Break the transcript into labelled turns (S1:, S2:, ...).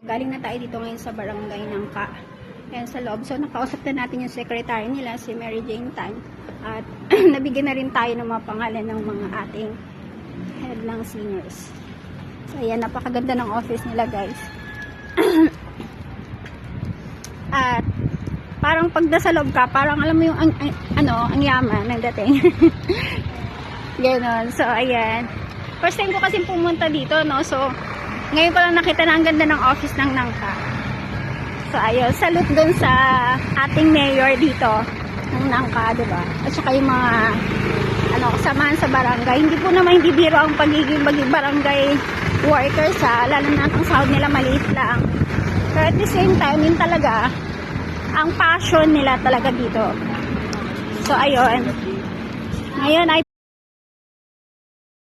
S1: Galing na tayo dito ngayon sa barangay Nangka. Ayan sa loob. So, nakausap na natin yung secretary nila, si Mary Jane Tan. At nabigyan na rin tayo ng mga pangalan ng mga ating head ng seniors. So, ayan, napakaganda ng office nila, guys. At parang pag nasa loob ka, parang alam mo yung ang yaman ng dating. Ganon. So, ayan. First time ko kasi pumunta dito, no? So, ngayon ko lang nakita na ang ganda ng office ng Nangka. So, ayun. Salute dun sa ating mayor dito ng Nangka, diba? At saka yung mga kasamahan sa barangay. Hindi po naman hindi biro ang pagiging barangay workers, ha? Lalo na ang sahod nila maliit lang. Pero at the same time, yun talaga ang passion nila talaga dito. So, ayun. Ngayon ay